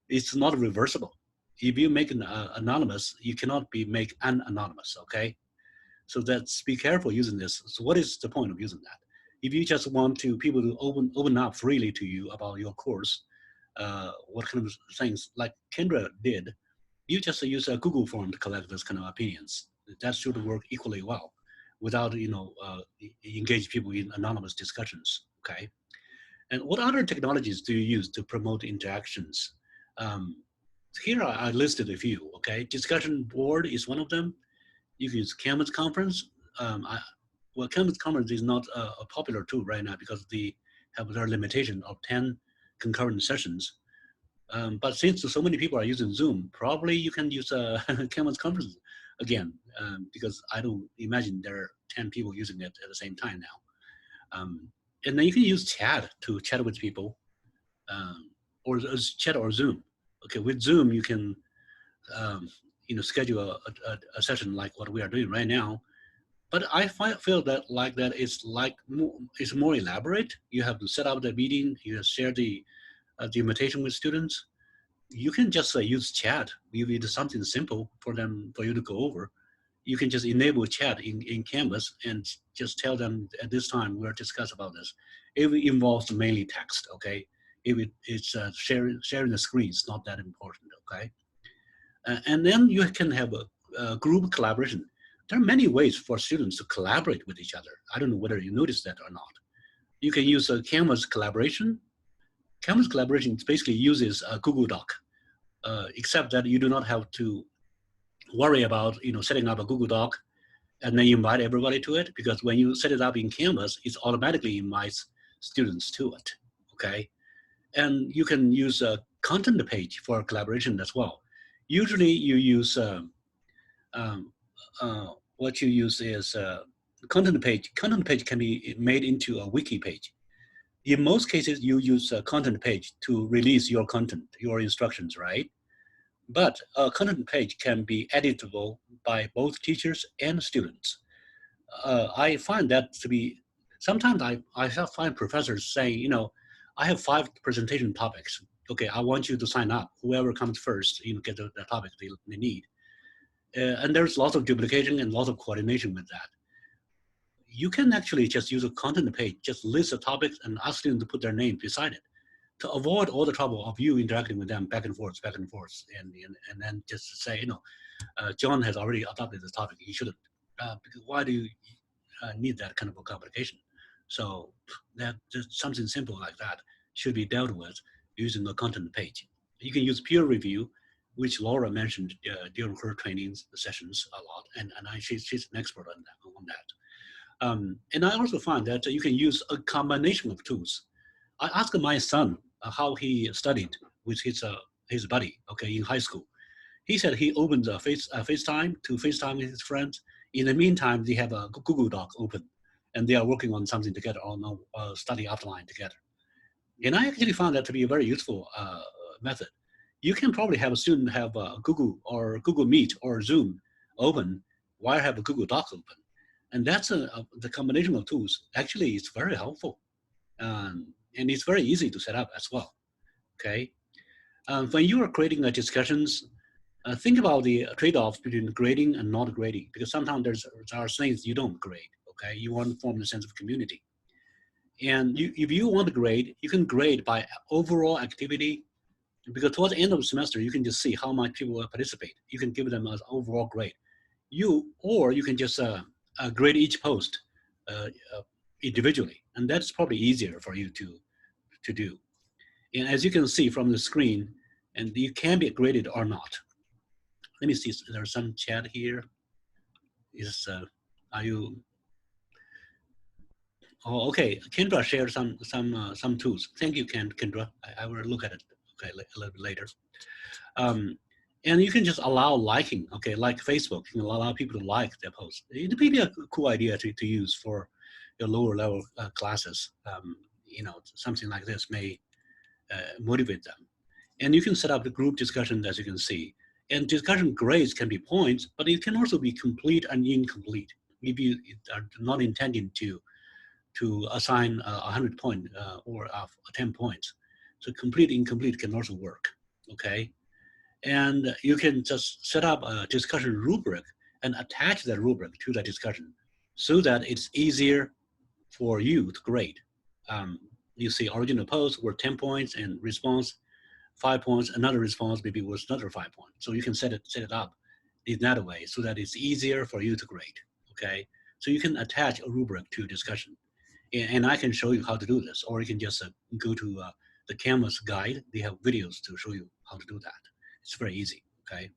Speaker 1: it's not reversible. If you make an anonymous, you cannot make unanonymous. Okay, so be careful using this. So what is the point of using that? If you just want people to open up freely to you about your course, what kind of things like Kendra did, you just use a Google form to collect those kind of opinions. That should work equally well without engage people in anonymous discussions. Okay, and what other technologies do you use to promote interactions? Here I listed a few. Okay, discussion board is one of them. You can use Canvas Conference. Canvas Conference is not a popular tool right now because they have their limitation of 10 concurrent sessions. But since so many people are using Zoom, probably you can use Canvas Conference again, because I don't imagine there are 10 people using it at the same time now. And then you can use chat to chat with people, or chat or Zoom. Okay, with Zoom you can schedule a session like what we are doing right now. But I feel that it's more elaborate. You have to set up the meeting. You have to share the invitation with students. You can just use chat. If it is something simple for you to go over, you can just enable chat in Canvas and just tell them at this time we're discussing about this. If it involves mainly text, okay. If it's sharing the screen, it's not that important, okay. And then you can have a group collaboration. There are many ways for students to collaborate with each other. I don't know whether you noticed that or not. You can use a Canvas collaboration. Canvas collaboration basically uses a Google Doc, except that you do not have to worry about setting up a Google Doc and then invite everybody to it, because when you set it up in Canvas, it automatically invites students to it. Okay, and you can use a content page for collaboration as well. Usually, you use what you use is content page. Content page can be made into a wiki page. In most cases, you use a content page to release your content, your instructions, right? But a content page can be editable by both teachers and students. I find that to be, sometimes I find professors saying, I have 5 presentation topics. okay, I want you to sign up. Whoever comes first, get the topic they need. And there's lots of duplication and lots of coordination with that. You can actually just use a content page, just list the topics and ask them to put their name beside it to avoid all the trouble of you interacting with them back and forth, and then just say, John has already adopted this topic. He shouldn't. Because why do you need that kind of a complication? So that just something simple like that should be dealt with using a content page. You can use peer review, which Laura mentioned during her training sessions a lot, and she's an expert on that. And I also find that you can use a combination of tools. I asked my son how he studied with his buddy, in high school. He said he opened FaceTime to FaceTime with his friends. In the meantime, they have a Google Doc open, and they are working on something together, on study offline together. And I actually found that to be a very useful method. You can probably have a student have Google Meet or Zoom open while have a Google Doc open. And that's the combination of tools. Actually, it's very helpful. And it's very easy to set up as well, okay? When you are creating discussions, think about the trade-offs between grading and not grading, because sometimes there are things you don't grade, okay? You want to form a sense of community. And if you want to grade, you can grade by overall activity, because towards the end of the semester, you can just see how much people participate. You can give them an overall grade. Or you can just grade each post individually, and that's probably easier for you to do. And as you can see from the screen, and you can be graded or not. Let me see, there's some chat here. Are you? Oh, okay. Kendra shared some tools. Thank you, Kendra. I will look at it a little bit later. And you can just allow liking, like Facebook. You can allow people to like their posts. It may be a cool idea to use for your lower level classes. Something like this may motivate them. And you can set up the group discussion, as you can see. And discussion grades can be points, but it can also be complete and incomplete. If you are not intending to assign 100 points or 10 points. So complete, incomplete can also work, okay? And you can just set up a discussion rubric and attach that rubric to the discussion so that it's easier for you to grade. You see original post were 10 points and response 5 points, another response maybe was another 5 points. So you can set it up in that way so that it's easier for you to grade, okay? So you can attach a rubric to discussion. And I can show you how to do this, or you can just go to the Canvas guide. They have videos to show you how to do that. It's very easy, okay?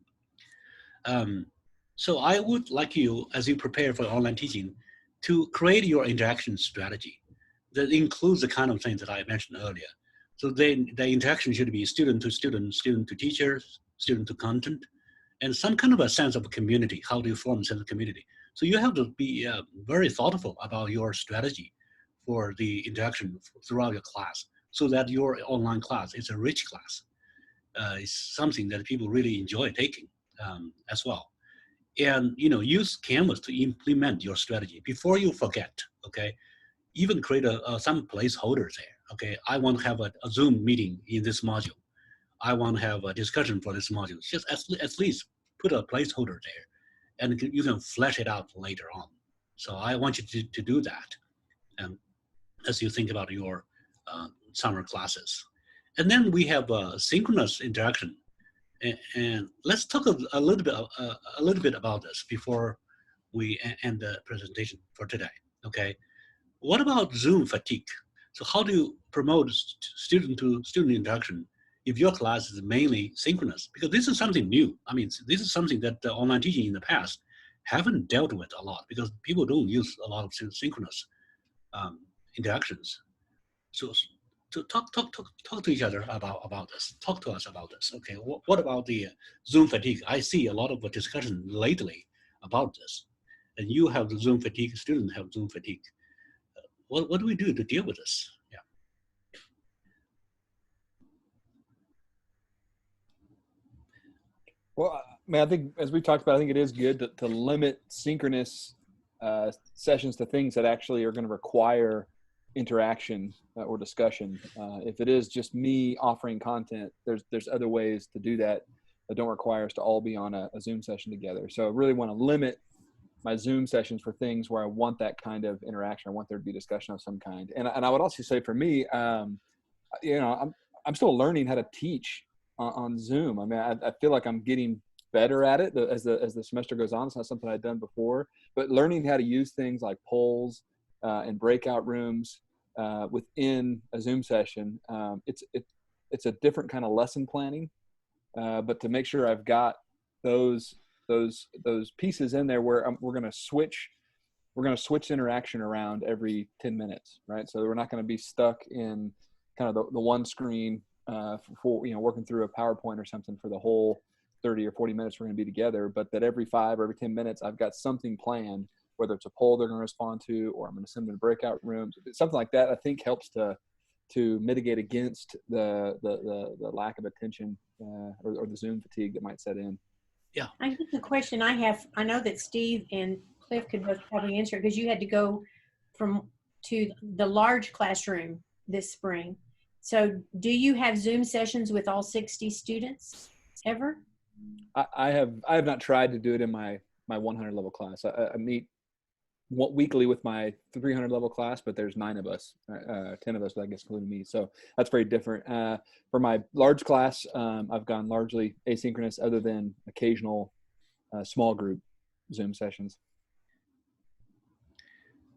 Speaker 1: So I would like you, as you prepare for online teaching, to create your interaction strategy that includes the kind of things that I mentioned earlier. So then the interaction should be student to student, student to teachers, student to content, and some kind of a sense of community. How do you form a sense of community? So you have to be very thoughtful about your strategy for the interaction throughout your class so that your online class is a rich class. It's something that people really enjoy taking as well. And use Canvas to implement your strategy before you forget, okay? Even create some placeholders there, okay? I want to have a Zoom meeting in this module. I want to have a discussion for this module. Just at least put a placeholder there and you can flesh it out later on. So I want you to do that as you think about your summer classes. And then we have synchronous interaction. And let's talk a little bit about this before we end the presentation for today, okay? What about Zoom fatigue? So how do you promote student-to-student interaction if your class is mainly synchronous? Because this is something new. I mean, this is something that online teaching in the past haven't dealt with a lot because people don't use a lot of synchronous interactions. So talk to each other about this. Talk to us about this. Okay, what about the Zoom fatigue? I see a lot of discussion lately about this. And you have the Zoom fatigue, students have Zoom fatigue. What do we do to deal with this? Yeah.
Speaker 2: Well, I think as we talked about, I think it is good to limit synchronous sessions to things that actually are going to require interaction or discussion. If it is just me offering content, there's other ways to do that that don't require us to all be on a Zoom session together. So I really want to limit my Zoom sessions for things where I want that kind of interaction. I want there to be discussion of some kind. And I would also say for me, you know, I'm still learning how to teach on Zoom. I mean, I feel like I'm getting better at it as the semester goes on. It's not something I'd done before, but learning how to use things like polls and breakout rooms within a Zoom session, it's a different kind of lesson planning. But to make sure I've got those pieces in there where we're going to switch interaction around every 10 minutes, right? So we're not going to be stuck in kind of the one screen for, you know, working through a PowerPoint or something for the whole 30 or 40 minutes we're going to be together, but that every 5 or every 10 minutes, I've got something planned, whether it's a poll they're going to respond to, or I'm going to send them to breakout rooms. Something like that, I think, helps to mitigate against the lack of attention or the Zoom fatigue that might set in.
Speaker 1: Yeah.
Speaker 3: I think the question I have, I know that Steve and Cliff could both probably answer because you had to go to the large classroom this spring. So do you have Zoom sessions with all 60 students ever?
Speaker 2: I have not tried to do it in my 100 level class. I meet weekly with my 300 level class, but there's 9 of us, 10 of us, I guess, including me. So that's very different. For my large class, I've gone largely asynchronous, other than occasional small group Zoom sessions.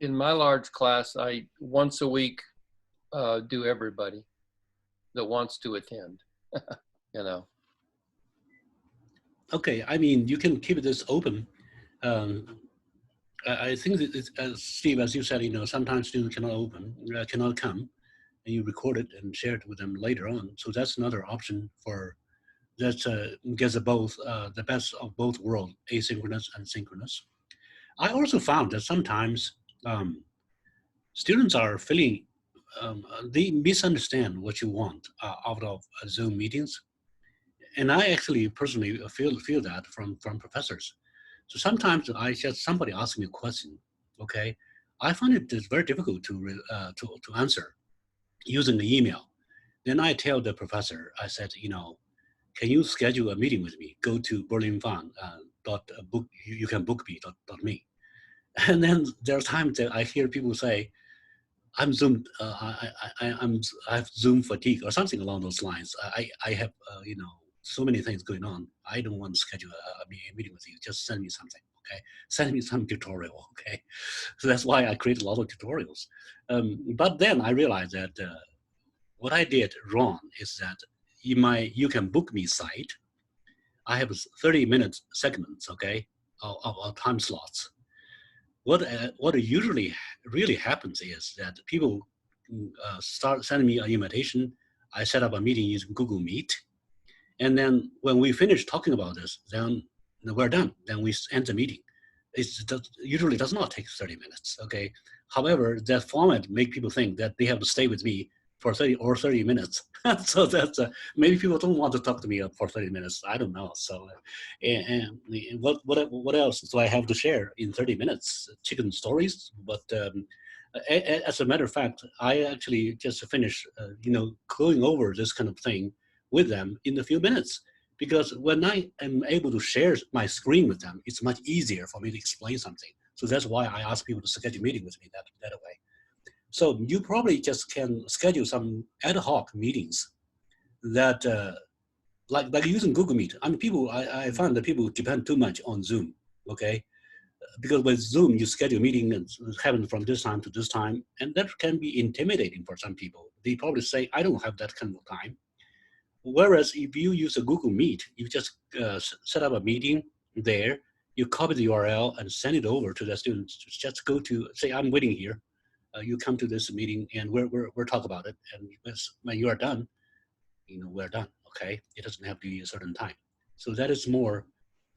Speaker 8: In my large class, I once a week do everybody that wants to attend. You know.
Speaker 1: Okay, I mean, you can keep this open. I think that as Steve, as you said, you know, sometimes students cannot come, and you record it and share it with them later on. So that's another option for that gets both the best of both worlds, asynchronous and synchronous. I also found that sometimes students are feeling they misunderstand what you want out of Zoom meetings. And I actually personally feel that from professors. So sometimes somebody asks me a question, okay? I find it very difficult to answer using the email. Then I tell the professor, I said, you know, can you schedule a meeting with me? Go to berlinfan.me. And then there's times that I hear people say, I'm Zoom. I have Zoom fatigue or something along those lines. I have you know, so many things going on. I don't want to schedule a meeting with you. Just send me something, okay? Send me some tutorial, okay? So that's why I create a lot of tutorials. But then I realized that what I did wrong is that you can book me site. I have 30-minute segments, okay, of time slots. What usually really happens is that people start sending me an invitation. I set up a meeting using Google Meet. And then when we finish talking about this, then we're done. Then we end the meeting. It usually does not take 30 minutes, okay? However, that format make people think that they have to stay with me for 30 minutes. So that's maybe people don't want to talk to me for 30 minutes. I don't know. So, and what else do I have to share in 30 minutes? Chicken stories. But as a matter of fact, I actually just finished, you know, going over this kind of thing with them in a few minutes, because when I am able to share my screen with them, it's much easier for me to explain something. So that's why I ask people to schedule a meeting with me that way. So you probably just can schedule some ad hoc meetings that, like using Google Meet. I mean, I find that people depend too much on Zoom, okay? Because with Zoom, you schedule a meeting and happen from this time to this time, and that can be intimidating for some people. They probably say, I don't have that kind of time. Whereas if you use a Google Meet, you just set up a meeting there, you copy the URL and send it over to the students. Just go to, say, I'm waiting here. You come to this meeting and we're talk about it. And when you are done, you know, we're done, okay? It doesn't have to be a certain time. So that is more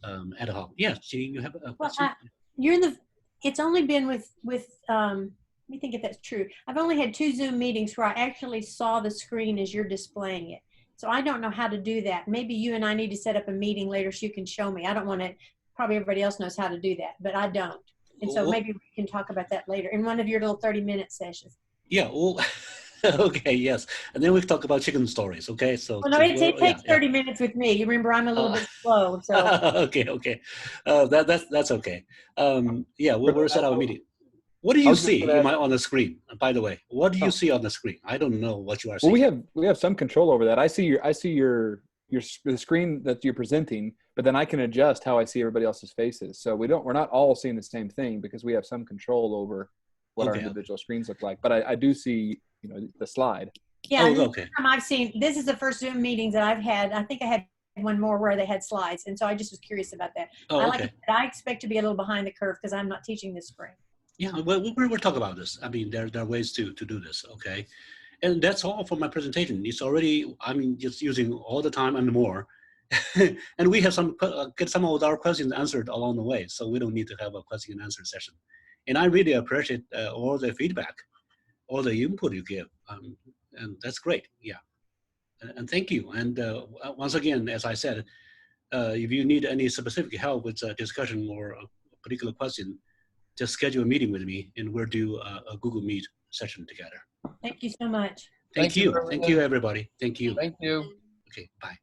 Speaker 1: ad hoc. Yeah, Jeanine, you have a question?
Speaker 3: Well, it's only been with let me think if that's true. I've only had 2 Zoom meetings where I actually saw the screen as you're displaying it. So I don't know how to do that. Maybe you and I need to set up a meeting later so you can show me. I don't want to, probably everybody else knows how to do that, but I don't. And so maybe we can talk about that later in one of your little 30-minute sessions.
Speaker 1: Yeah. Well, okay. Yes. And then we talk about chicken stories. Okay. So.
Speaker 3: Well, no, it takes 30 minutes with me. You remember, I'm a little bit slow, so.
Speaker 1: Okay. Okay. That's okay. Yeah. We'll set up a meeting. What do
Speaker 2: I
Speaker 1: you
Speaker 2: was just
Speaker 1: see
Speaker 2: gonna ask-
Speaker 1: on the screen? By the way, what do you
Speaker 2: Oh.
Speaker 1: see on the screen? I don't know what you are
Speaker 2: Well,
Speaker 1: seeing.
Speaker 2: we have some control over that. I see the screen that you're presenting, but then I can adjust how I see everybody else's faces. So we're not all seeing the same thing because we have some control over what our
Speaker 1: Okay.
Speaker 2: individual screens look like. But I do see, the slide.
Speaker 3: Yeah,
Speaker 1: Oh,
Speaker 3: this is
Speaker 1: okay.
Speaker 3: the time I've seen, this is the first Zoom meetings that I've had. I think I had one more where they had slides. And so I just was curious about that.
Speaker 1: Oh,
Speaker 3: I like
Speaker 1: okay.
Speaker 3: it, but I expect to be a little behind the curve because I'm not teaching this spring.
Speaker 1: Yeah, well, we'll talk about this. I mean, there are ways to do this, okay? And that's all for my presentation. It's already, just using all the time and more. And we have get some of our questions answered along the way, so we don't need to have a question and answer session. And I really appreciate all the feedback, all the input you give, and that's great, yeah. And thank you. And once again, as I said, if you need any specific help with a discussion or a particular question, just schedule a meeting with me and we'll do a Google Meet session together.
Speaker 3: Thank you so much.
Speaker 1: Thank you.
Speaker 8: everyone.
Speaker 1: Thank you, everybody. Thank you.
Speaker 8: Thank you.
Speaker 1: Okay, bye.